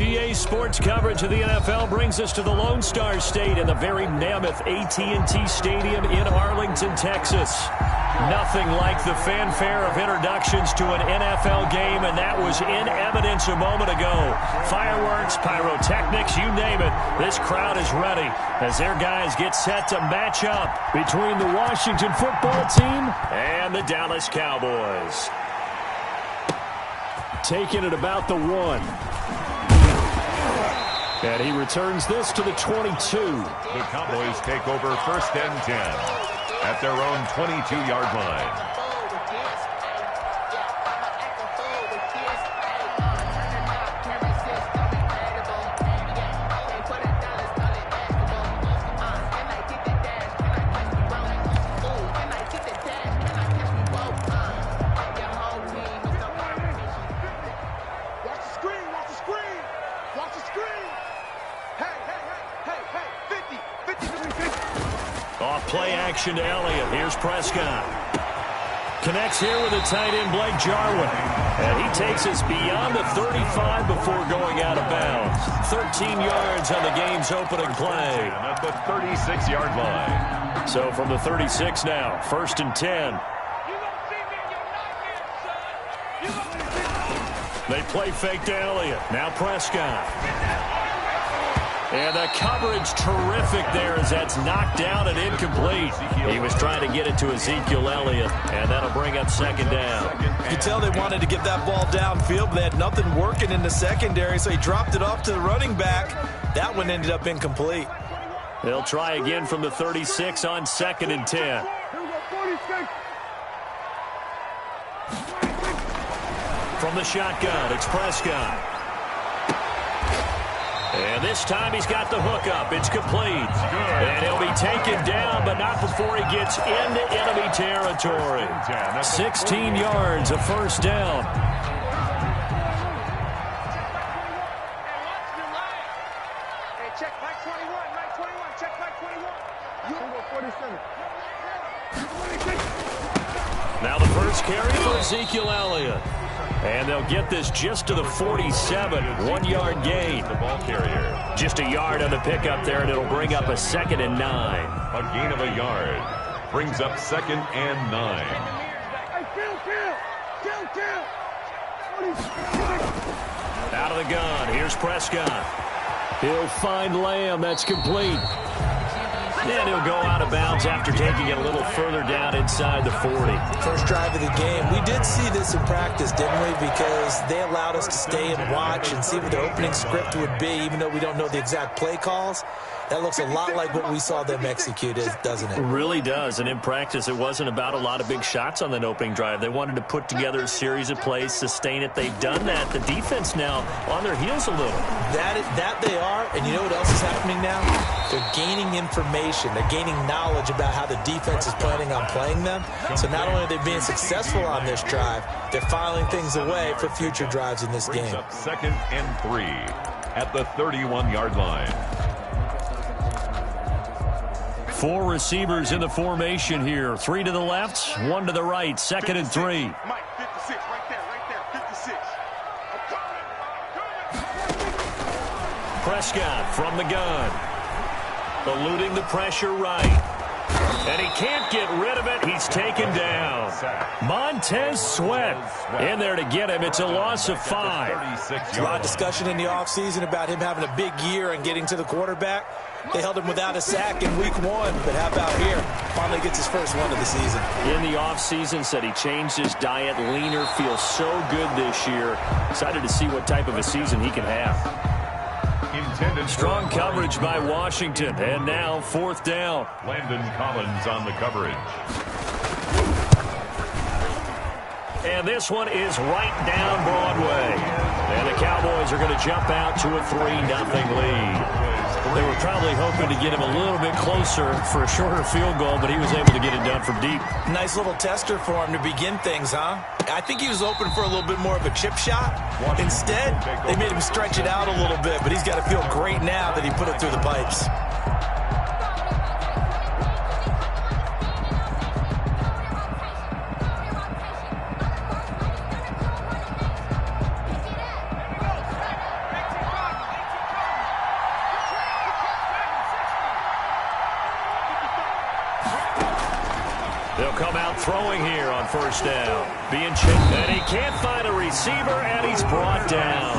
GA Sports coverage of the NFL brings us to the Lone Star State in the very mammoth AT&T Stadium in Arlington, Texas. Nothing like the fanfare of introductions to an NFL game, and that was in evidence a moment ago. Fireworks, pyrotechnics, you name it. This crowd is ready as their guys get set to match up between the Washington football team and the Dallas Cowboys. Taking it about the 1. And he returns this to the 22. The Cowboys take over first and 10 at their own 22-yard line. Play action to Elliott. Here's Prescott. Connects here with the tight end, Blake Jarwin. And he takes us beyond the 35 before going out of bounds. 13 yards on the game's opening play. At the 36-yard line. So from the 36 now, first and 10. They play fake to Elliott. Now Prescott. And the coverage terrific there as that's knocked down and incomplete. He was trying to get it to Ezekiel Elliott, and that'll bring up second down. You can tell they wanted to get that ball downfield, but they had nothing working in the secondary, so he dropped it off to the running back. That one ended up incomplete. They'll try again from the 36 on second and 10. From the shotgun, it's Prescott. And this time he's got the hook up. It's complete. And he'll be taken down, but not before he gets into enemy territory. 16 yards, a first down. Check back 21, back 21, check back 21. Now the first carry for Ezekiel Elliott. And they'll get this just to the 47, 1-yard gain. The ball carrier. Just a yard on the pickup there, and it'll bring up a second and 9. A gain of a yard. Brings up second and 9. Out of the gun, here's Prescott. He'll find Lamb, that's complete. And he'll go out of bounds after taking it a little further down inside the 40. First drive of the game. We did see this in practice, didn't we? Because they allowed us to stay and watch and see what the opening script would be, even though we don't know the exact play calls. That looks a lot like what we saw them execute, doesn't it? It really does. And in practice, it wasn't about a lot of big shots on that opening drive. They wanted to put together a series of plays, sustain it. They've done that. The defense now on their heels a little. That they are. And you know what else is happening now? They're gaining information. They're gaining knowledge about how the defense is planning on playing them. So not only are they being successful on this drive, they're filing things away for future drives in this game. Up second and 3 at the 31-yard line. 4 receivers in the formation here. 3 to the left, 1 to the right. Second and 3. Mike, 56, right there, 56. Prescott from the gun. Eluding the pressure right. And he can't get rid of it. He's taken down. Montez Sweat in there to get him. It's a loss of 5. There's a lot of discussion in the offseason about him having a big year and getting to the quarterback. They held him without a sack in week 1, but how about here? Finally gets his first one of the season. In the offseason, said he changed his diet, leaner, feels so good this year. Excited to see what type of a season he can have. Strong coverage by Washington, and now 4th down. Landon Collins on the coverage. And this one is right down Broadway. And the Cowboys are going to jump out to a 3-0 lead. They were probably hoping to get him a little bit closer for a shorter field goal, but he was able to get it done from deep. Nice little tester for him to begin things, huh? I think he was open for a little bit more of a chip shot. Instead, they made him stretch it out a little bit, but he's got to feel great now that he put it through the pipes. They'll come out throwing here on first down. Being chased, and he can't find a receiver, and he's brought down.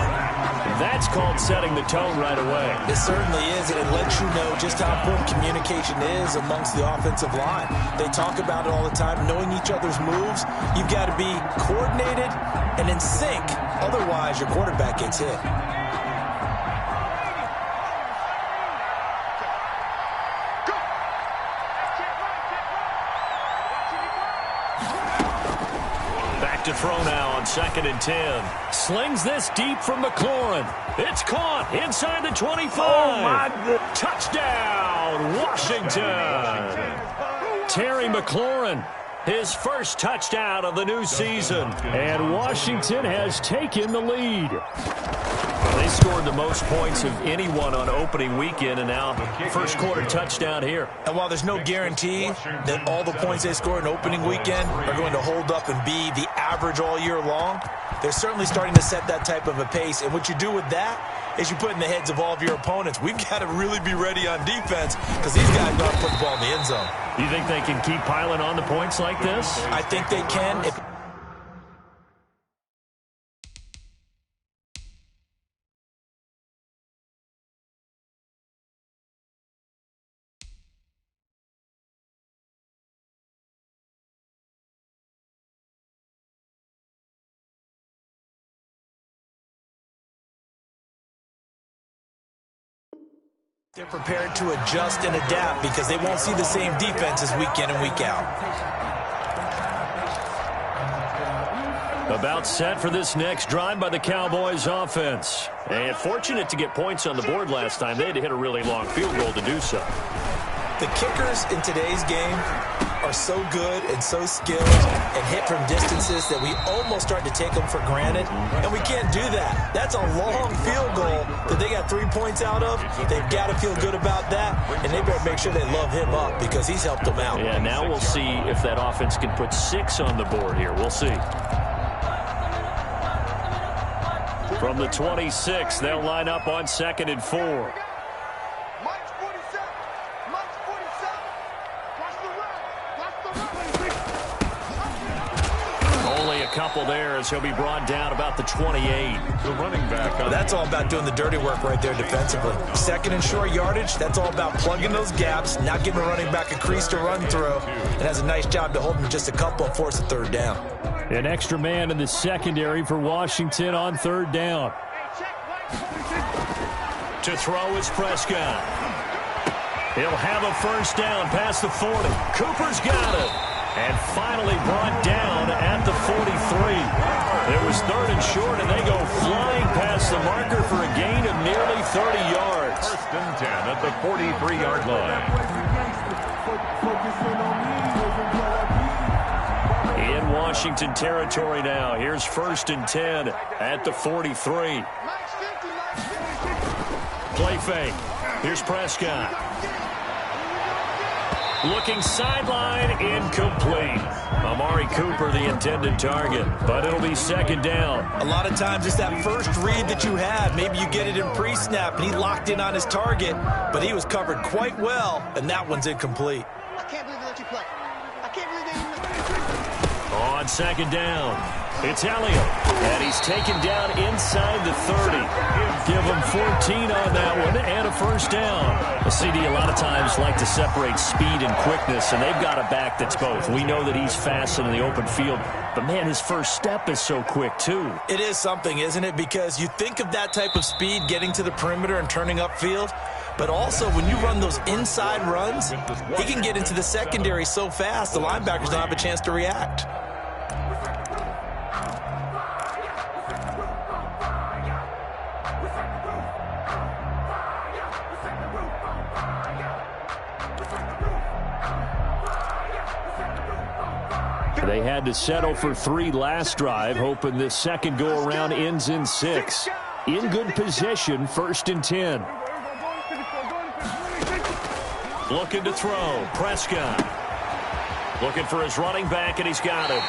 That's called setting the tone right away. It certainly is, and it lets you know just how important communication is amongst the offensive line. They talk about it all the time, knowing each other's moves. You've got to be coordinated and in sync. Otherwise, your quarterback gets hit. To throw now on 2nd and 10. Slings this deep from McLaurin. It's caught inside the 25. Oh, my goodness. Touchdown, Washington. Terry McLaurin, his first touchdown of the new season. And Washington has taken the lead. They scored the most points of anyone on opening weekend, and now first quarter touchdown here. And while there's no guarantee that all the points they scored in opening weekend are going to hold up and be the average all year long, they're certainly starting to set that type of a pace. And what you do with that is you put in the heads of all of your opponents, we've got to really be ready on defense because these guys know how to put the ball in the end zone. You think they can keep piling on the points like this? I think they can. They're prepared to adjust and adapt because they won't see the same defenses week in and week out. About set for this next drive by the Cowboys offense. And fortunate to get points on the board last time. They had to hit a really long field goal to do so. The kickers in today's game are so good and so skilled and hit from distances that we almost start to take them for granted, and we can't do that. That's a long field goal that they got 3 points out of. They've got to feel good about that, and they better make sure they love him up because he's helped them out. Yeah, now we'll see if that offense can put 6 on the board here. We'll see. From the 26, they'll line up on 2nd and 4. Couple there as he'll be brought down about the 28. The running back. That's all about doing the dirty work right there defensively. 2nd and short yardage, that's all about plugging those gaps, not giving the running back a crease to run through. It has a nice job to hold him just a couple and force a 3rd down. An extra man in the secondary for Washington on 3rd down. To throw is Prescott. He'll have a first down past the 40. Cooper's got it. And finally brought down at the 43. It was 3rd and short, and they go flying past the marker for a gain of nearly 30 yards. 1st and 10 at the 43-yard line. In Washington territory now. Here's 1st and 10 at the 43. Play fake. Here's Prescott. Looking sideline, incomplete. Amari Cooper, the intended target, but it'll be 2nd down. A lot of times it's that first read that you have. Maybe you get it in pre-snap, and he locked in on his target, but he was covered quite well, and that one's incomplete. I can't believe they let you play. I can't believe they let you play. On 2nd down, it's Elliott, and he's taken down inside the 30. Give him 14 on that one and a first down. The CD a lot of times like to separate speed and quickness, and they've got a back that's both. We know that he's fast in the open field, but, man, his first step is so quick, too. It is something, isn't it? Because you think of that type of speed getting to the perimeter and turning upfield, but also when you run those inside runs, he can get into the secondary so fast the linebackers don't have a chance to react. They had to settle for 3 last drive, hoping this second go-around ends in 6. In good position, 1st and 10. Looking to throw, Prescott. Looking for his running back, and he's got it.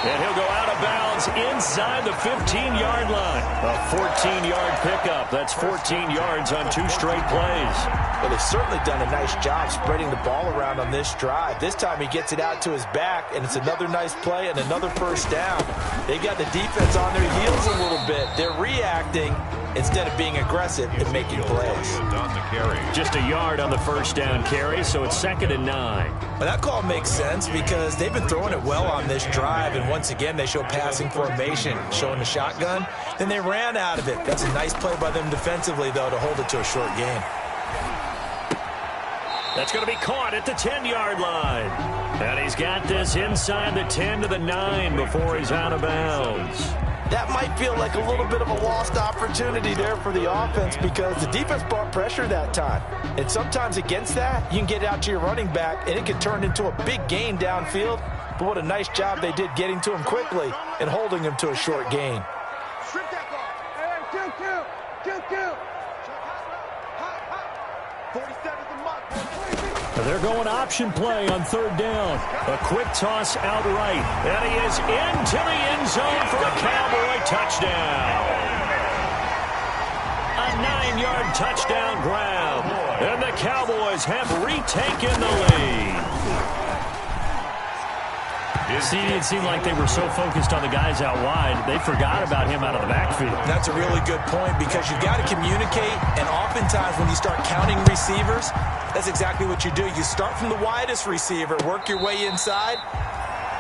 And he'll go out of bounds inside the 15-yard line. A 14-yard pickup. That's 14 yards on 2 straight plays. Well, they've certainly done a nice job spreading the ball around on this drive. This time he gets it out to his back, and it's another nice play and another first down. They've got the defense on their heels a little bit. They're reacting instead of being aggressive and making plays. Just a yard on the first down carry, so it's 2nd and 9. Well, that call makes sense because they've been throwing it well on this drive, and once again they show passing formation, showing the shotgun. Then they ran out of it. That's a nice play by them defensively, though, to hold it to a short gain. That's going to be caught at the 10-yard line. And he's got this inside the 10 to the 9 before he's out of bounds. That might feel like a little bit of a lost opportunity there for the offense because the defense brought pressure that time. And sometimes against that, you can get out to your running back, and it can turn into a big gain downfield. But what a nice job they did getting to him quickly and holding him to a short gain. Strip that ball. Hey, 2-2. 47's the mark. They're going option play on 3rd down. A quick toss out right. And he is into the end zone for a Cowboy touchdown. A 9-yard touchdown grab. And the Cowboys have retaken the lead. See, it seemed like they were so focused on the guys out wide, they forgot about him out of the backfield. That's a really good point because you've got to communicate, and oftentimes when you start counting receivers, that's exactly what you do. You start from the widest receiver, work your way inside.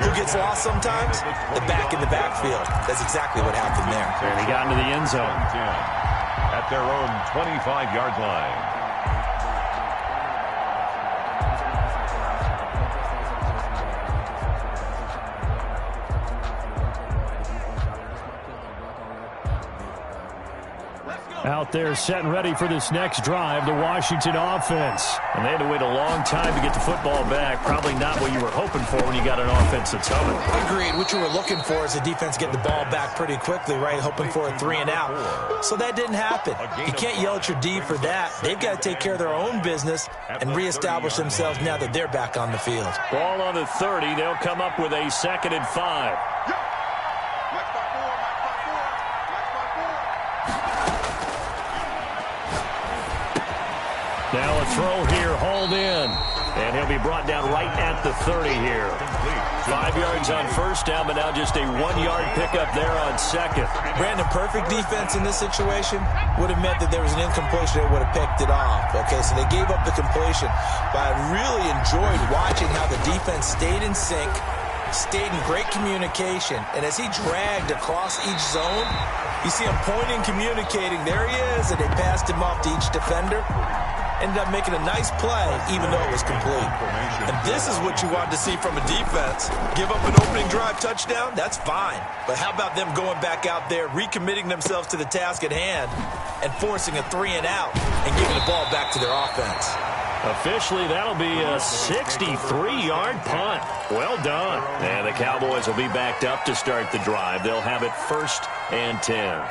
Who gets lost sometimes? The back in the backfield. That's exactly what happened there. And he got into the end zone. At their own 25-yard line. Out there set and ready for this next drive, the Washington offense. And they had to wait a long time to get the football back. Probably not what you were hoping for when you got an offense that's humming. Agreed. What you were looking for is the defense get the ball back pretty quickly, right? Hoping for a 3 and out. So that didn't happen. You can't yell at your D for that. They've got to take care of their own business and reestablish themselves now that they're back on the field. Ball on the 30. They'll come up with a 2nd and 5. Now a throw here, hauled in. And he'll be brought down right at the 30 here. 5 yards on first down, but now just a 1-yard pickup there on 2nd. Brandon, perfect defense in this situation would have meant that there was an incompletion that would have picked it off. Okay, so they gave up the completion. But I really enjoyed watching how the defense stayed in sync, stayed in great communication. And as he dragged across each zone, you see him pointing, communicating. There he is, and they passed him off to each defender. Ended up making a nice play, even though it was complete. And this is what you want to see from a defense. Give up an opening drive touchdown, that's fine. But how about them going back out there, recommitting themselves to the task at hand, and forcing a 3 and out, and giving the ball back to their offense. Officially, that'll be a 63-yard punt. Well done. And the Cowboys will be backed up to start the drive. They'll have it 1st and 10.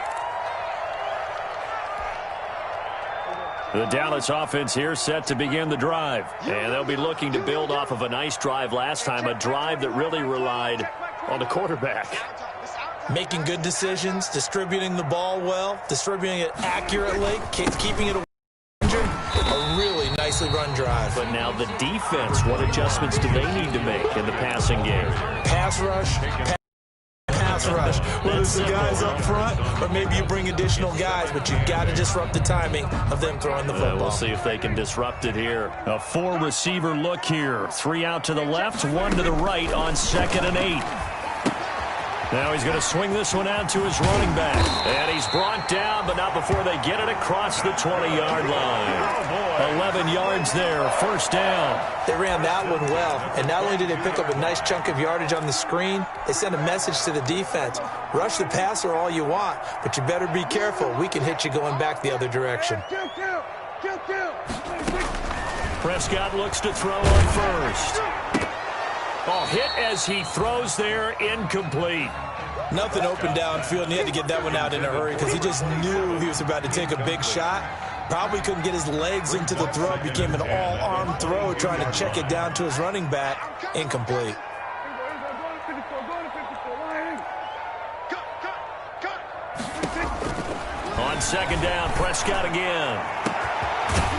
The Dallas offense here set to begin the drive. And they'll be looking to build off of a nice drive last time, a drive that really relied on the quarterback. Making good decisions, distributing the ball well, distributing it accurately, keeping it a really nicely run drive. But now the defense, what adjustments do they need to make in the passing game? Pass rush, pass rush. Whether it's the guys up front or maybe you bring additional guys, but you've got to disrupt the timing of them throwing the football. We'll see if they can disrupt it here. A 4-receiver look here. 3 out to the left, 1 to the right on 2nd and 8. Now he's going to swing this one out to his running back. And he's brought down, but not before they get it across the 20-yard line. 11 yards there, 1st down. They ran that one well. And not only did they pick up a nice chunk of yardage on the screen, they sent a message to the defense. Rush the passer all you want, but you better be careful. We can hit you going back the other direction. Prescott looks to throw on first. Oh, hit as he throws there, incomplete. Nothing open downfield, and he had to get that one out in a hurry because he just knew he was about to take a big shot. Probably couldn't get his legs into the throw. Became an all-arm throw trying to check it down to his running back. Incomplete. second down. Prescott again.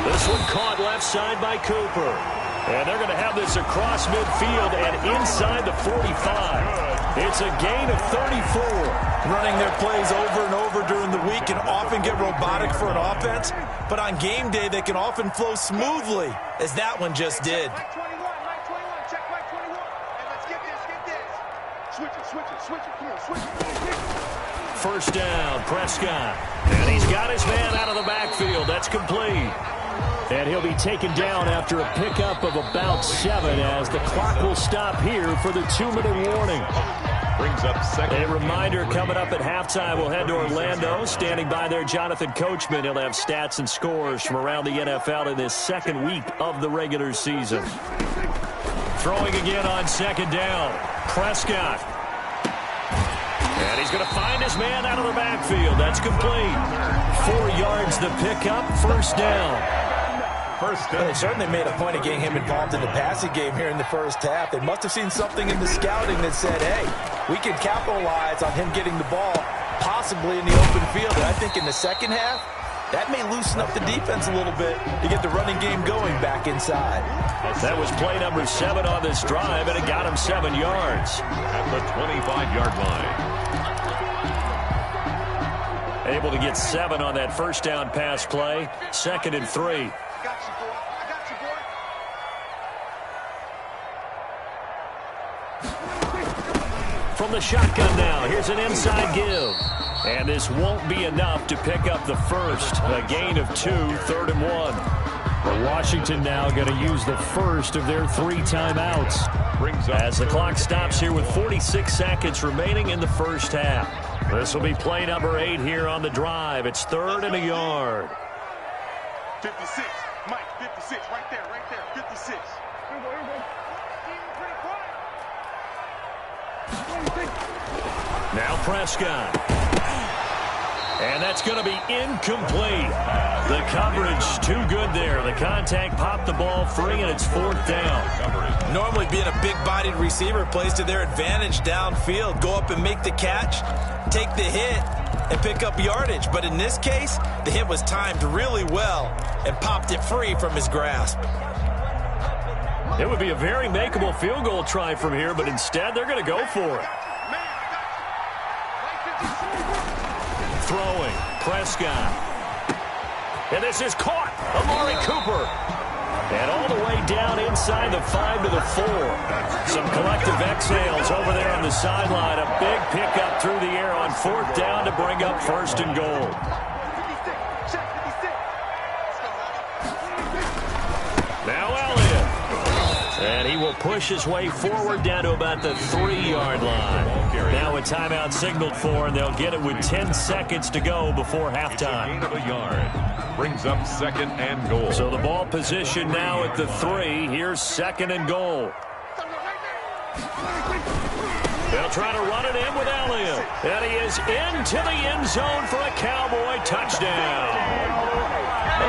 This one caught left side by Cooper. And they're going to have this across midfield and inside the 45. It's a gain of 34. Running their plays over and over during the week can often get robotic for an offense, but on game day they can often flow smoothly, as that one just did. Mike 21, check Mike 21. And let's get this. Switch it, come on, switch it. First down, Prescott. And he's got his man out of the backfield. That's complete. And he'll be taken down after a pickup of about 7 as the clock will stop here for the 2-minute warning. Brings up second. A reminder coming up at halftime. We'll head to Orlando. Standing by there, Jonathan Coachman. He'll have stats and scores from around the NFL in this second week of the regular season. Throwing again on second down. Prescott. And he's going to find his man out of the backfield. That's complete. 4 yards the pickup. First down. They certainly made a point of getting him involved in the passing game here in the first half. They must have seen something in the scouting that said, hey, we can capitalize on him getting the ball possibly in the open field. And I think in the second half, that may loosen up the defense a little bit to get the running game going back inside. That was play number 7 on this drive, and it got him 7 yards. At the 25-yard line. Able to get 7 on that first down pass play. 2nd and 3. I got you, boy. From the shotgun now, here's an inside give. And this won't be enough to pick up the first. A gain of 2, 3rd and 1. Well, Washington now going to use the first of their 3 timeouts. As the clock stops here with 46 seconds remaining in the first half. This will be play number 8 here on the drive. It's 3rd and a yard. 56, Mike, 56, right there, 56. Here we go. Now Prescott. And that's going to be incomplete. The coverage too good there. The contact popped the ball free, and it's 4th down. Normally being a big-bodied receiver plays to their advantage downfield. Go up and make the catch, take the hit, and pick up yardage. But in this case, the hit was timed really well and popped it free from his grasp. It would be a very makeable field goal try from here, but instead they're going to go for it. Throwing, Prescott. And this is caught. Amari Cooper. And all the way down inside the 5 to the 4. Some collective exhales over there on the sideline. A big pickup through the air on 4th down to bring up 1st and goal. Now Elliott. And he will push his way forward down to about the 3-yard line. Now a timeout signaled for, and they'll get it with 10 seconds to go before halftime. Gain of a yard. Brings up 2nd and goal. So the ball position now at the 3. Here's 2nd and goal. They'll try to run it in with Elliott. And he is into the end zone for a Cowboy touchdown.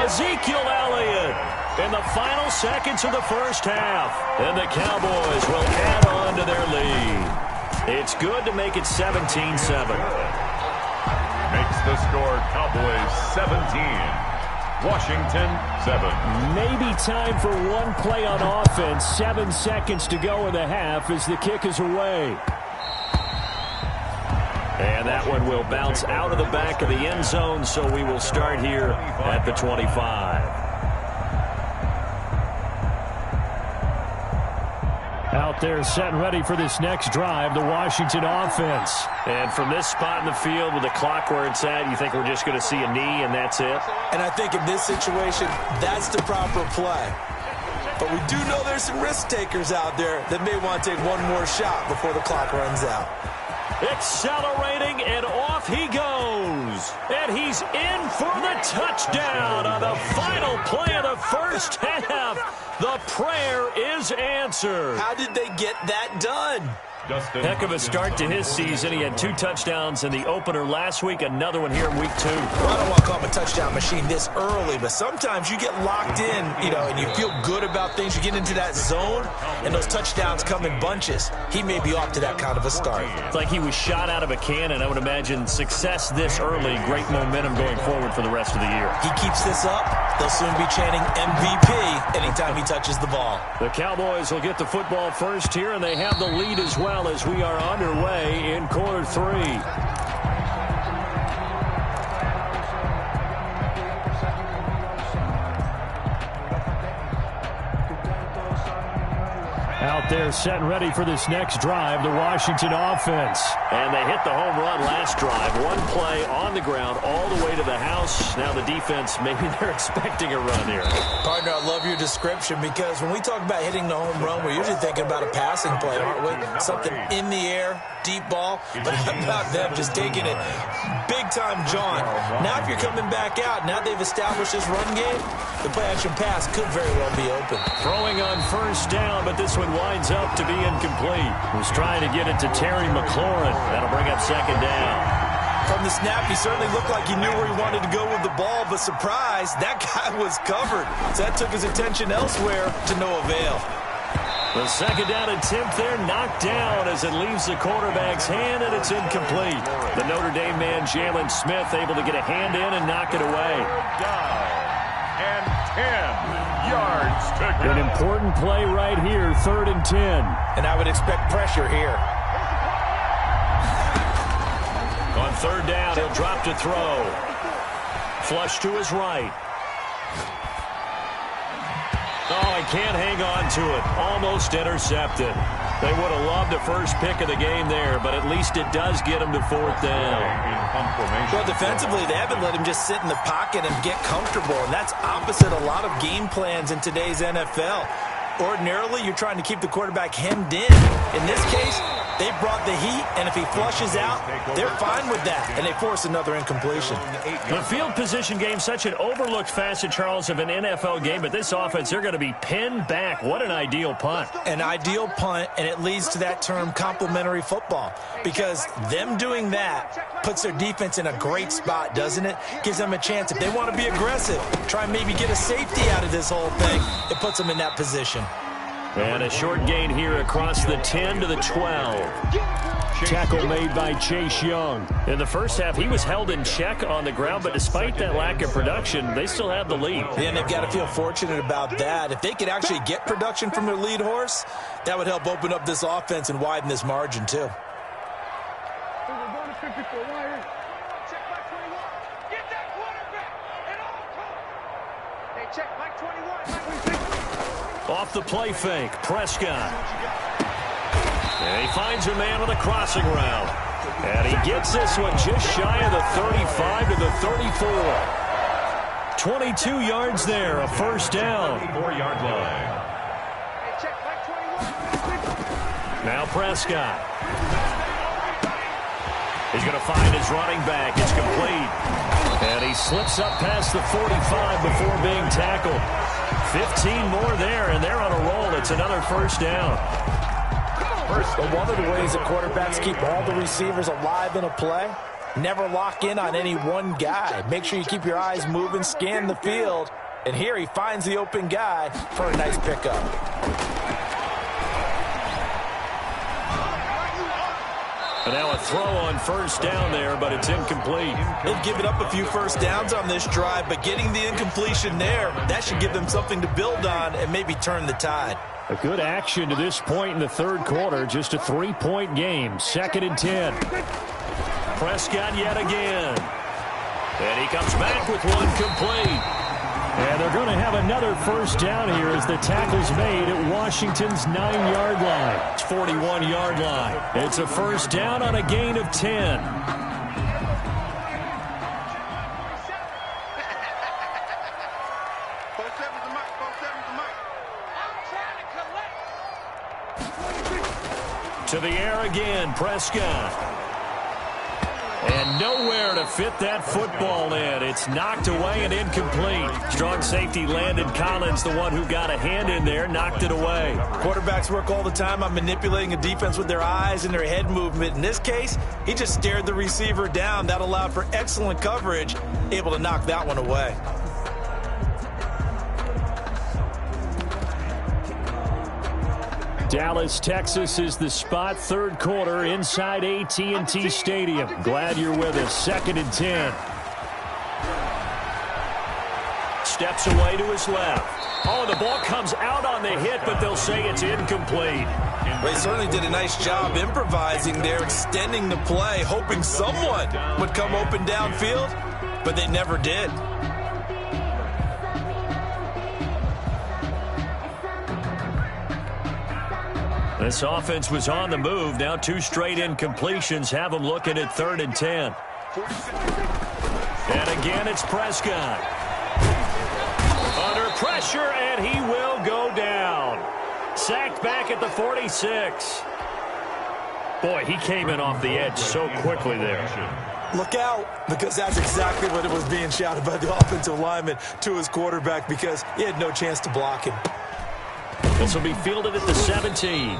Ezekiel Elliott in the final seconds of the first half. And the Cowboys will add on to their lead. It's good to make it 17-7. Makes the score Cowboys 17. Washington 7. Maybe time for one play on offense. 7 seconds to go in the half as the kick is away. And that one will bounce out of the back of the end zone, so we will start here at the 25. Out there set and ready for this next drive, the Washington offense. And from this spot in the field with the clock where it's at, you think we're just going to see a knee and that's it? And I think in this situation, that's the proper play. But we do know there's some risk takers out there that may want to take one more shot before the clock runs out. Accelerating, and off he goes. And he's in for the touchdown on the final play of the first half. The prayer is answered. How did they get that done? Heck of a start to his season. He had 2 touchdowns in the opener last week, another one here in week 2. Well, I don't want to call him a touchdown machine this early, but sometimes you get locked in, and you feel good about things. You get into that zone, and those touchdowns come in bunches. He may be off to that kind of a start. It's like he was shot out of a cannon. I would imagine success this early, great momentum going forward for the rest of the year. He keeps this up, they'll soon be chanting MVP anytime he touches the ball. The Cowboys will get the football first here, and they have the lead as well as we are underway in quarter 3. Out there set and ready for this next drive, the Washington offense. And they hit the home run last drive. One play on the ground all the way to the house. Now the defense, maybe they're expecting a run here. Partner, I love your description because when we talk about hitting the home run, we're usually thinking about a passing play, aren't we? Something in the air, deep ball. But how about them just taking it big-time jaunt? Now if you're coming back out, now they've established this run game, the play-action pass could very well be open. Throwing on first down, but this one winds up to be incomplete. Was trying to get it to Terry McLaurin. That'll bring up second down. From the snap, he certainly looked like he knew where he wanted to go with the ball, but surprise, that guy was covered. So that took his attention elsewhere to no avail. The second down attempt there knocked down as it leaves the quarterback's hand, and it's incomplete. The Notre Dame man, Jalen Smith, able to get a hand in and knock it away. And 10 yards to go. An important play right here, 3rd and 10. And I would expect pressure here. On 3rd down, he'll drop to throw. Flush to his right. Oh, he can't hang on to it. Almost intercepted. They would have loved the first pick of the game there, but at least it does get him to 4th down. Well, defensively, they haven't let him just sit in the pocket and get comfortable, and that's opposite a lot of game plans in today's NFL. Ordinarily, you're trying to keep the quarterback hemmed in. In this case, they brought the heat, and if he flushes out, they're fine with that, and they force another incompletion. The field position game, such an overlooked facet, Charles, of an NFL game, but this offense, they're going to be pinned back. What an ideal punt. An ideal punt, and it leads to that term complementary football, because them doing that puts their defense in a great spot, doesn't it? Gives them a chance. If they want to be aggressive, try and maybe get a safety out of this whole thing, it puts them in that position. And a short gain here across the 10 to the 12. Tackle made by Chase Young. In the first half, he was held in check on the ground, but despite that lack of production, they still have the lead. Yeah, and they've got to feel fortunate about that. If they could actually get production from their lead horse, that would help open up this offense and widen this margin, too. Off the play fake, Prescott. And he finds a man on the crossing route. And he gets this one just shy of the 35 to the 34. 22 yards there, a first down. 4-yard line. Now Prescott. He's going to find his running back. It's complete. And he slips up past the 45 before being tackled. 15 more there, and they're on a roll. It's another first down. But one of the ways that quarterbacks keep all the receivers alive in a play, never lock in on any one guy. Make sure you keep your eyes moving, scan the field. And here he finds the open guy for a nice pickup. And now a throw on first down there, but it's incomplete. They've given up a few first downs on this drive, but getting the incompletion there, that should give them something to build on and maybe turn the tide. A good action to this point in the 3rd quarter. Just a 3-point game. 2nd and 10. Prescott yet again. And he comes back with one complete. And they're going to have another first down here as the tackle's made at Washington's 9-yard line. It's 41-yard line. It's a first down on a gain of 10. To the air again, Prescott. And nowhere to fit that football in. It's knocked away and incomplete. Strong safety Landon Collins, the one who got a hand in there, knocked it away. Quarterbacks work all the time on manipulating a defense with their eyes and their head movement. In this case, he just stared the receiver down. That allowed for excellent coverage, able to knock that one away. Dallas, Texas is the spot, third quarter inside AT&T Stadium. Glad you're with us. 2nd and 10. Steps away to his left. Oh, the ball comes out on the hit, but they'll say it's incomplete. They certainly did a nice job improvising there, extending the play, hoping someone would come open downfield, but they never did. This offense was on the move. Now 2 straight incompletions have them looking at 3rd and 10. And again, it's Prescott. Under pressure, and he will go down. Sacked back at the 46. Boy, he came in off the edge so quickly there. Look out, because that's exactly what it was being shouted by the offensive lineman to his quarterback, because he had no chance to block him. This will be fielded at the 17.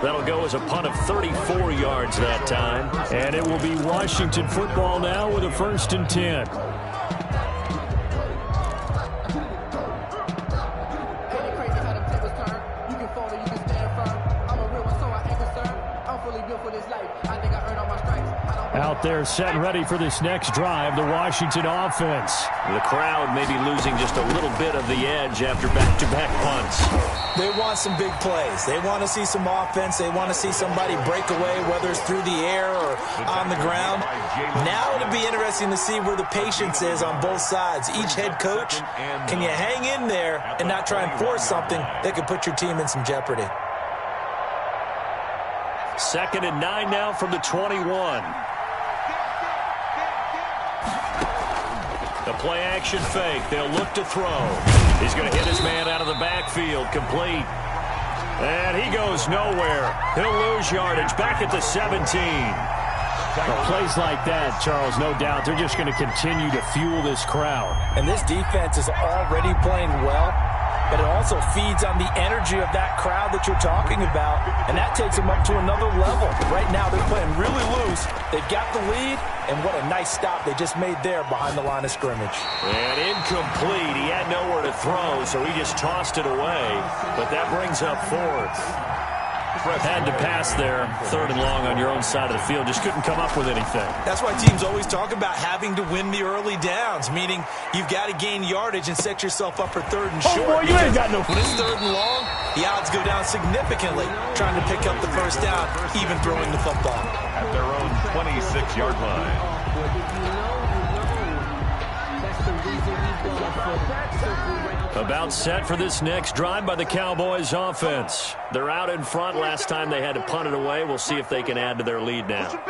That'll go as a punt of 34 yards that time. And it will be Washington football now with a 1st and 10. Out there set and ready for this next drive, the Washington offense. The crowd may be losing just a little bit of the edge after back-to-back punts. They want some big plays. They want to see some offense. They want to see somebody break away, whether it's through the air or on the ground. Now it'll be interesting to see where the patience is on both sides. Each head coach, can you hang in there and not try and force something that could put your team in some jeopardy? 2nd and 9 now from the 21. The play-action fake. They'll look to throw. He's going to hit his man out of the backfield. Complete. And he goes nowhere. He'll lose yardage back at the 17. Well, plays like that, Charles, no doubt, they're just going to continue to fuel this crowd. And this defense is already playing well, but it also feeds on the energy of that crowd that you're talking about, and that takes them up to another level. Right now, they're playing really loose. They've got the lead, and what a nice stop they just made there behind the line of scrimmage. And incomplete. He had nowhere to throw, so he just tossed it away, but that brings up 4th. Had to pass there, 3rd and long on your own side of the field. Just couldn't come up with anything. That's why teams always talk about having to win the early downs, meaning you've got to gain yardage and set yourself up for 3rd and short. Boy, you ain't got no. When it's 3rd and long, the odds go down significantly trying to pick up the 1st down, even throwing the football. At their own 26-yard line. About set for this next drive by the Cowboys offense. They're out in front. Last time they had to punt it away. We'll see if they can add to their lead now.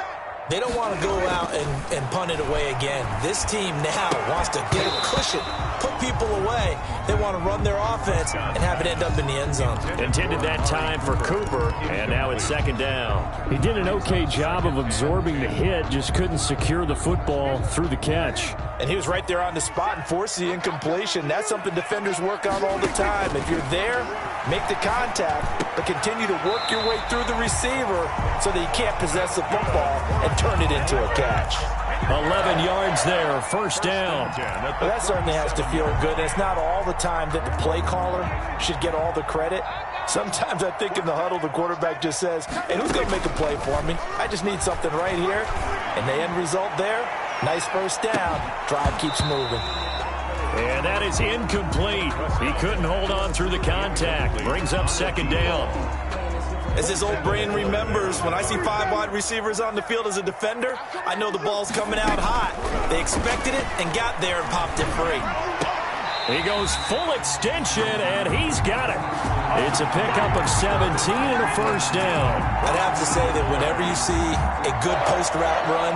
They don't want to go out and punt it away again. This team now wants to get a cushion, put people away. They want to run their offense and have it end up in the end zone. Intended that time for Cooper, and now it's 2nd down. He did an okay job of absorbing the hit, just couldn't secure the football through the catch. And he was right there on the spot and forced the incompletion. That's something defenders work on all the time. If you're there, make the contact, but continue to work your way through the receiver so that you can't possess the football and turn it into a catch. 11 yards there, 1st down. Well, that certainly has to feel good. It's not all the time that the play caller should get all the credit. Sometimes I think in the huddle, the quarterback just says, hey, who's going to make a play for me? I just need something right here. And the end result there, nice 1st down. Drive keeps moving. And that is incomplete. He couldn't hold on through the contact. Brings up 2nd down. As his old brain remembers, when I see 5 wide receivers on the field as a defender, I know the ball's coming out hot. They expected it and got there and popped it free. He goes full extension, and he's got it. It's a pickup of 17 and a 1st down. I'd have to say that whenever you see a good post route run,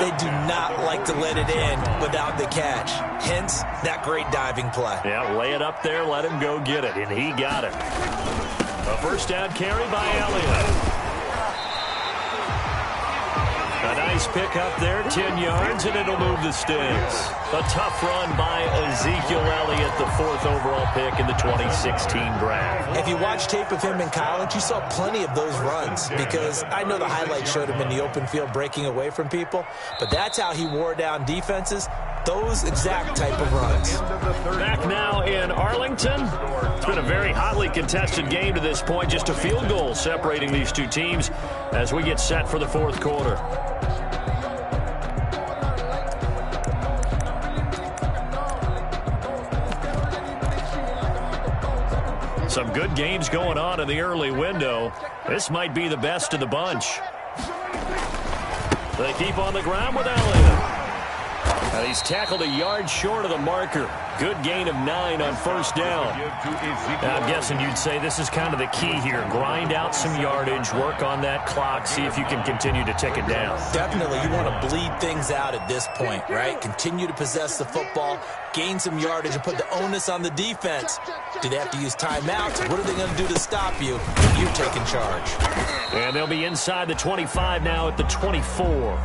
they do not like to let it in without the catch. Hence, that great diving play. Yeah, lay it up there, let him go get it, and he got it. A 1st down carry by Elliott. A nice pick up there, 10 yards, and it'll move the sticks. A tough run by Ezekiel Elliott, the 4th overall pick in the 2016 draft. If you watch tape of him in college, you saw plenty of those runs, because I know the highlights showed him in the open field breaking away from people, but that's how he wore down defenses, those exact type of runs. Back now in Arlington. It's been a very hotly contested game to this point, just a field goal separating these two teams as we get set for the 4th quarter. Some good games going on in the early window. This might be the best of the bunch. They keep on the ground with Elliott. And he's tackled a yard short of the marker. Good gain of 9 on 1st down. Now, I'm guessing you'd say this is kind of the key here. Grind out some yardage, work on that clock, see if you can continue to tick it down. Definitely, you want to bleed things out at this point, right? Continue to possess the football, gain some yardage, and put the onus on the defense. Do they have to use timeouts? What are they going to do to stop you? You're taking charge. And they'll be inside the 25 now at the 24.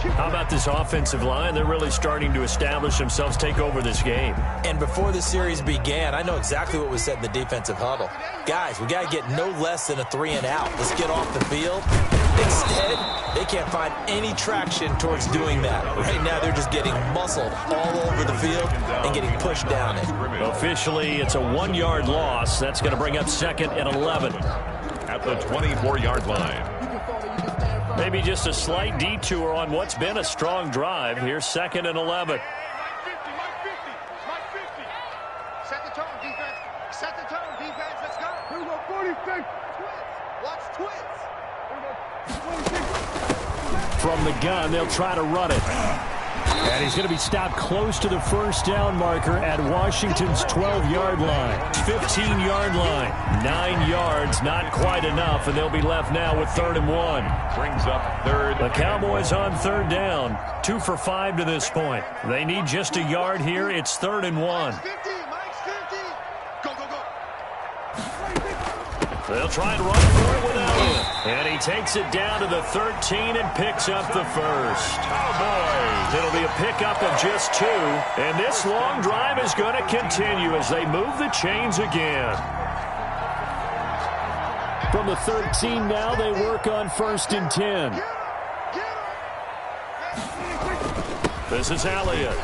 How about this offensive line? They're really starting to establish themselves, take over this game. And before the series began, I know exactly what was said in the defensive huddle. Guys, we got to get no less than a 3-and-out. Let's get off the field. Instead, they can't find any traction towards doing that. Right now, they're just getting muscled all over the field and getting pushed down it. Officially, it's a 1-yard loss. That's going to bring up 2nd and 11. At the 24-yard line. Maybe just a slight detour on what's been a strong drive. Here's 2nd and 11. Set the tone, defense. Set the tone, defense. Let's go. Here we go, 46. Watch twins. Here we go. From the gun, they'll try to run it. And he's going to be stopped close to the 1st down marker at Washington's 12-yard line. 15-yard line. 9 yards, not quite enough, and they'll be left now with 3rd and 1. Brings up 3rd. The Cowboys on 3rd down. 2 for 5 to this point. They need just a yard here. It's 3rd and 1. 50, Mike's 50. Go, go, go. They'll try and run for it with Elliott. And he takes it down to the 13 and picks up the 1st. Cowboys. It'll be a pickup of just 2. And this long drive is going to continue as they move the chains again. From the 13 now, they work on 1st and 10. This is Elliott.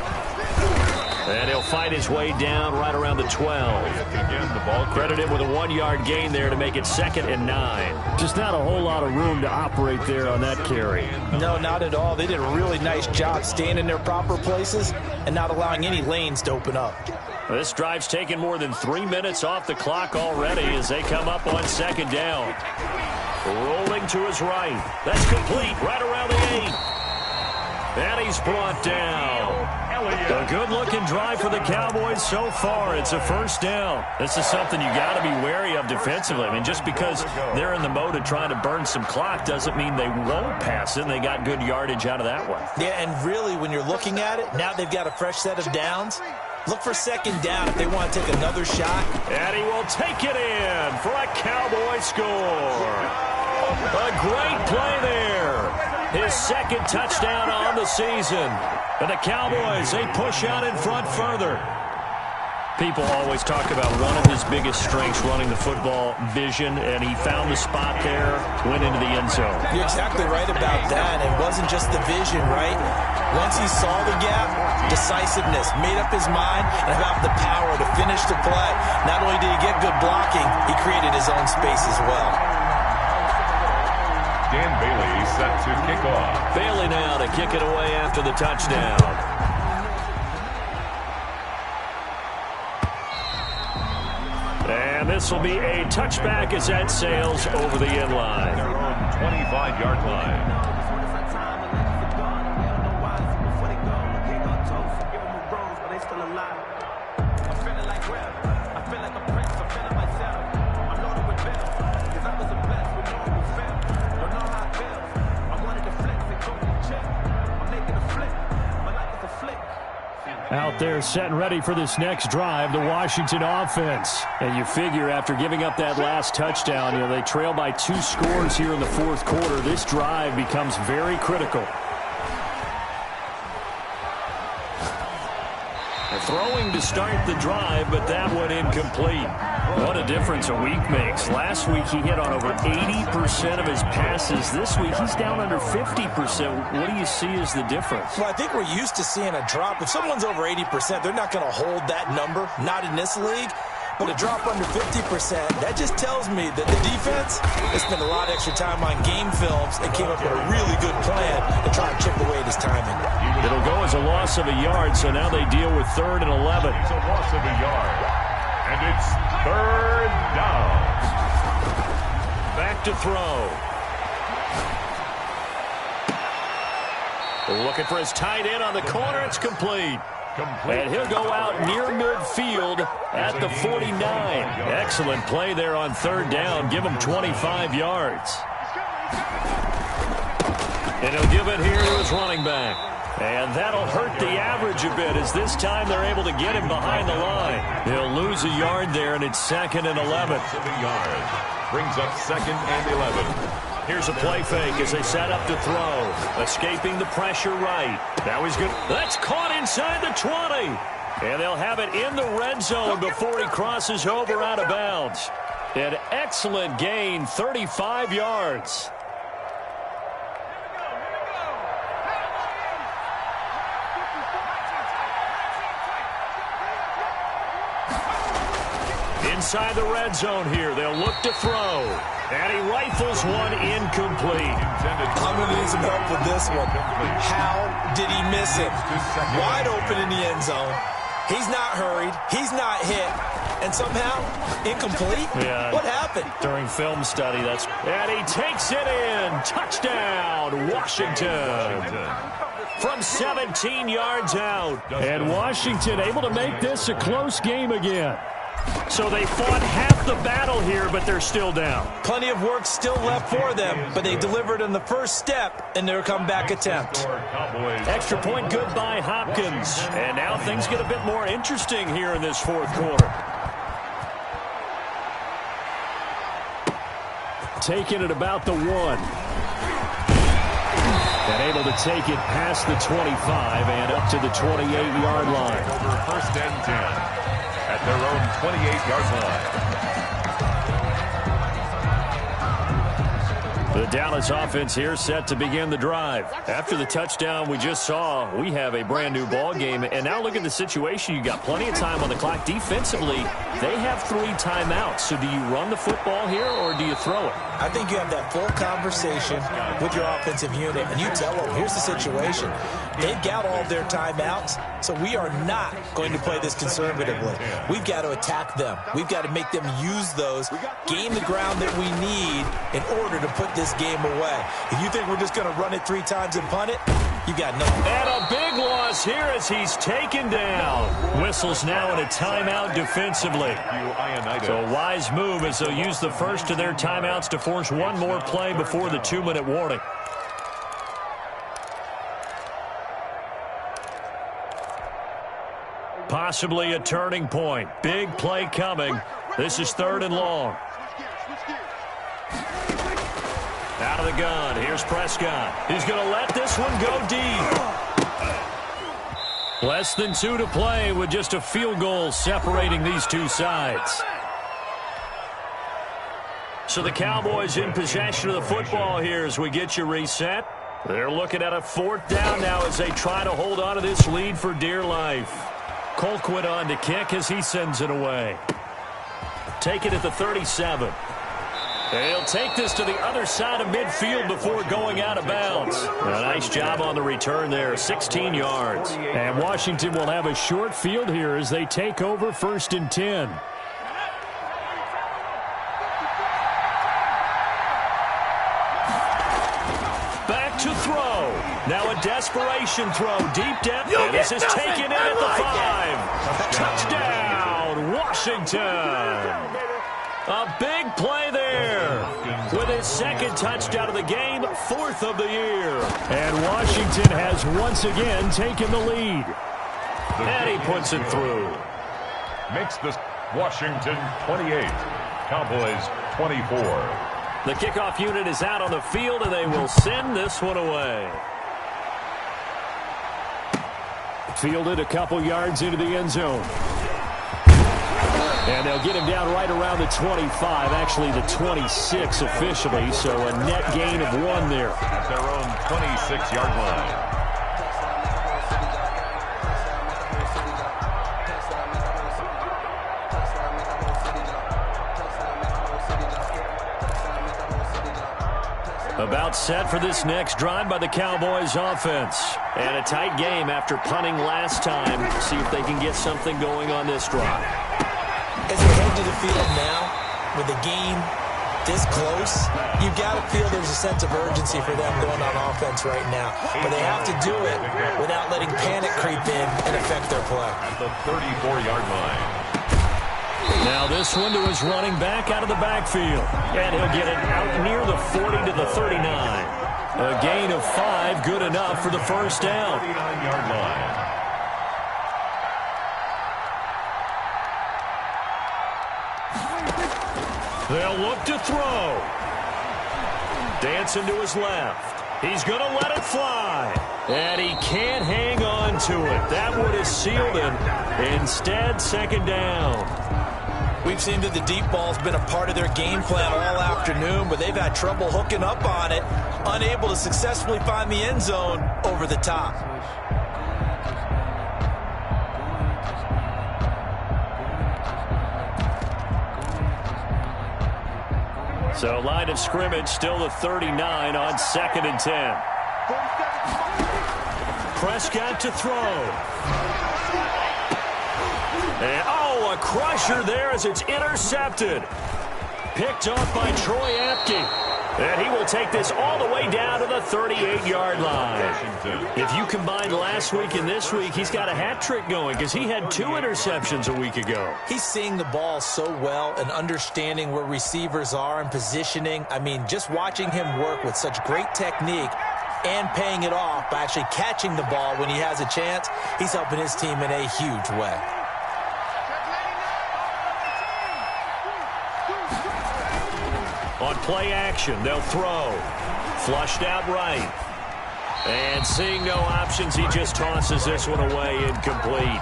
And he'll fight his way down right around the 12. Again, the ball Credit him with a 1-yard gain there to make it 2nd and 9. Just not a whole lot of room to operate there on that carry. No, not at all. They did a really nice job staying in their proper places and not allowing any lanes to open up. This drive's taken more than 3 minutes off the clock already as they come up on 2nd down. Rolling to his right. That's complete right around the 8. And he's brought down. A good-looking drive for the Cowboys so far. It's a 1st down. This is something you got to be wary of defensively. I mean, just because they're in the mode of trying to burn some clock doesn't mean they won't pass it. And they got good yardage out of that one. Yeah, and really, when you're looking at it, now they've got a fresh set of downs. Look for 2nd down if they want to take another shot. And he will take it in for a Cowboy score. A great play there. His 2nd touchdown on the season. And the Cowboys, they push out in front further. People always talk about one of his biggest strengths, running the football, vision, and he found the spot there, went into the end zone. You're exactly right about that. It wasn't just the vision, right? Once he saw the gap, decisiveness, made up his mind, and about the power to finish the play. Not only did he get good blocking, he created his own space as well. Dan Bailey set to kick off. Bailey now to kick it away after the touchdown. And this will be a touchback as that sails over the end line. Their own 25-yard line. out there setting ready for this next drive, the Washington offense. And you figure after giving up that last touchdown, they trail by 2 scores here in the fourth quarter. This drive becomes very critical. Throwing to start the drive, but that one incomplete. What a difference a week makes. Last week he hit on over 80% of his passes. This week he's down under 50%. What do you see as the difference? Well, I think we're used to seeing a drop. If someone's over 80%, they're not going to hold that number. Not in this league. But a drop under 50%, that just tells me that the defense has spent a lot of extra time on game films and came up with a really good plan to try and chip away at his timing. It'll go as a loss of a yard, so now they deal with 3rd and 11. It's a loss of a yard. And it's 3rd down. Back to throw. Looking for his tight end on the corner. It's complete. And he'll go out near midfield at the 49. Excellent play there on 3rd down. Give him 25 yards. And he'll give it here to his running back. And that'll hurt the average a bit as this time they're able to get him behind the line. He'll lose a yard there, and it's 2nd and 11. Brings up 2nd and 11. Here's a play fake as they set up to throw. Escaping the pressure right. Now he's good. That's caught inside the 20. And they'll have it in the red zone before he crosses over out of bounds. An excellent gain, 35 yards. Inside the red zone here. They'll look to throw. And he rifles one incomplete. I'm going to need some help with this one. How did he miss it? Wide open in the end zone. He's not hurried. He's not hit. And somehow, incomplete? Yeah. What happened? During film study, that's... And he takes it in. Touchdown, Washington. From 17 yards out. And Washington able to make this a close game again. So they fought half the battle here, but they're still down. Plenty of work still left for them, but they delivered on the first step in their comeback attempt. Extra point good by Hopkins. And now things get a bit more interesting here in this fourth quarter. Taking it about the 1. And able to take it past the 25 and up to the 28-yard line. Over 1st and 10. At their own 28-yard line. The Dallas offense here set to begin the drive. After the touchdown we just saw, we have a brand new ball game. And now look at the situation. You got plenty of time on the clock. Defensively, they have 3 timeouts. So do you run the football here or do you throw it? I think you have that full conversation with your offensive unit, and you tell them, here's the situation. They've got all their timeouts, so we are not going to play this conservatively. We've got to attack them. We've got to make them use those, gain the ground that we need in order to put this game away. If you think we're just going to run it 3 times and punt it, you got nothing. And a big loss here as he's taken down. Whistles now in a timeout defensively. So a wise move as they'll use the first of their timeouts to force one more play before the 2-minute warning. Possibly a turning point. Big play coming. This is 3rd and long. Out of the gun. Here's Prescott. He's going to let this one go deep. Less than 2 to play with just a field goal separating these two sides. So the Cowboys in possession of the football here as we get you reset. They're looking at a 4th down now as they try to hold on to this lead for dear life. Colquitt on to kick as he sends it away. Take it at the 37. He'll take this to the other side of midfield before going out of bounds. A nice job on the return there, 16 yards. And Washington will have a short field here as they take over 1st and 10. Back to throw. Now a desperation throw, deep depth, and this is taken in at the 5. Touchdown, Washington. A big play there with his 2nd touchdown of the game, 4th of the year. And Washington has once again taken the lead. And he puts it through. Makes this Washington 28, Cowboys 24. The kickoff unit is out on the field, and they will send this one away. Fielded a couple yards into the end zone. And they'll get him down right around the 25, actually the 26 officially, so a net gain of 1 there. At their own 26-yard line. About set for this next drive by the Cowboys offense. And a tight game after punting last time. See if they can get something going on this drive. As they head to the field now, with the game this close, you've got to feel there's a sense of urgency for them going on offense right now. But they have to do it without letting panic creep in and affect their play. At the 34-yard line. Now this one to his running back out of the backfield. And he'll get it out near the 40 to the 39. A gain of 5, good enough for the first down. 39-yard line. They'll look to throw. Dancing to his left. He's going to let it fly. And he can't hang on to it. That would have sealed it. Instead, second down. We've seen that the deep ball's been a part of their game plan all afternoon, but they've had trouble hooking up on it, unable to successfully find the end zone over the top. So line of scrimmage still the 39 on 2nd and 10. Prescott to throw. And, a crusher there as it's intercepted. Picked off by Troy Apke. And he will take this all the way down to the 38-yard line. If you combine last week and this week, he's got a hat trick going because he had 2 interceptions a week ago. He's seeing the ball so well and understanding where receivers are and positioning. I mean, just watching him work with such great technique and paying it off by actually catching the ball when he has a chance, he's helping his team in a huge way. On play action, they'll throw. Flushed out right. And seeing no options, he just tosses this one away incomplete.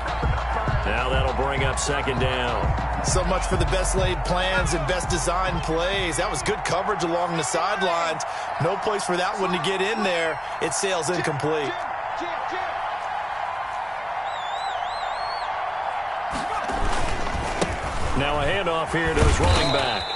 Now that'll bring up second down. So much for the best laid plans and best designed plays. That was good coverage along the sidelines. No place for that one to get in there. It sails incomplete. Now a handoff here to his running back.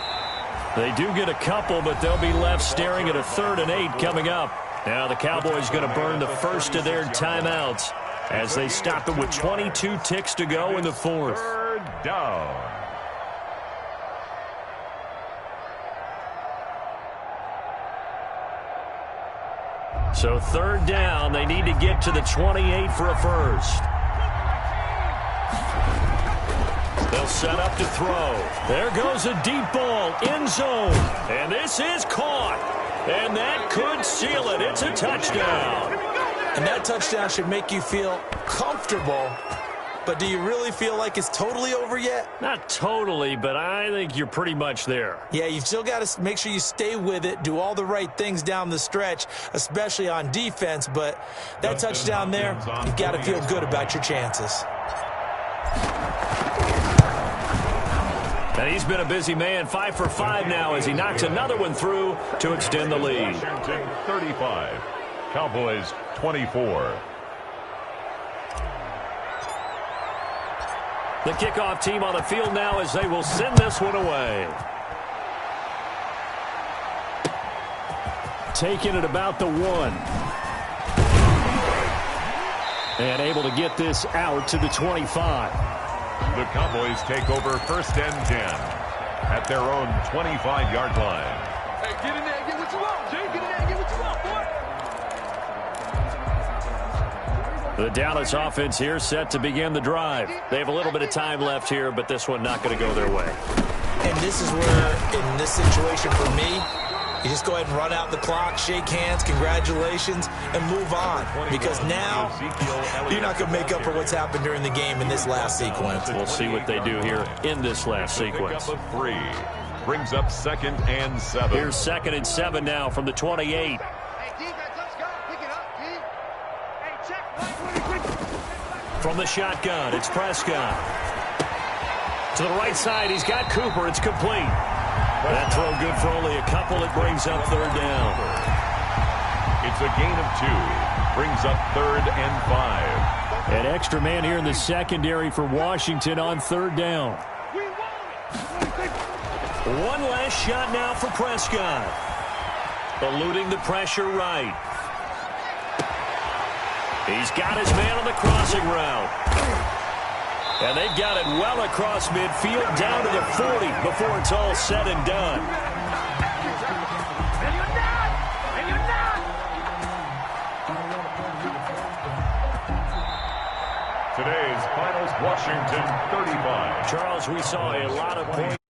They do get a couple, but they'll be left staring at a 3rd and 8 coming up. Now the Cowboys going to burn the first of their timeouts as they stop it with 22 ticks to go in the 4th. 3rd down. So 3rd down, they need to get to the 28 for a first. They'll set up to throw. There goes a deep ball, end zone. And this is caught. And that could seal it. It's a touchdown. And that touchdown should make you feel comfortable. But do you really feel like it's totally over yet? Not totally, but I think you're pretty much there. Yeah, you've still got to make sure you stay with it, do all the right things down the stretch, especially on defense. But that touchdown there, you've got to feel good about your chances. And he's been a busy man, 5 for 5 now as he knocks another one through to extend the lead. Washington 35, Cowboys 24. The kickoff team on the field now as they will send this one away. Taking it about the 1. And able to get this out to the 25. The Cowboys take over 1st and 10 at their own 25-yard line. Hey, get in there and get what you want, Jay. Get in there and get what you want, boy. The Dallas offense here set to begin the drive. They have a little bit of time left here, but this one not going to go their way. And this is where, in this situation for me, You just go ahead and run out the clock, shake hands, congratulations, and move on. Because now you're not going to make up for what's happened during the game in this last sequence. We'll see what they do here in this last sequence. Three brings up 2nd and 7. Here's 2nd and 7 now from the 28. Hey, defense, let's go. Pick it up, D. Hey, check. From the shotgun, it's Prescott. To the right side, he's got Cooper. It's complete. That throw good for only a couple. It brings up 3rd down. It's a gain of 2. Brings up 3rd and 5. An extra man here in the secondary for Washington on 3rd down. One last shot now for Prescott. Eluding the pressure right. He's got his man on the crossing route. And they've got it well across midfield down to the 40 before it's all said and done. Today's finals, Washington 35. Charles, we saw a lot of points.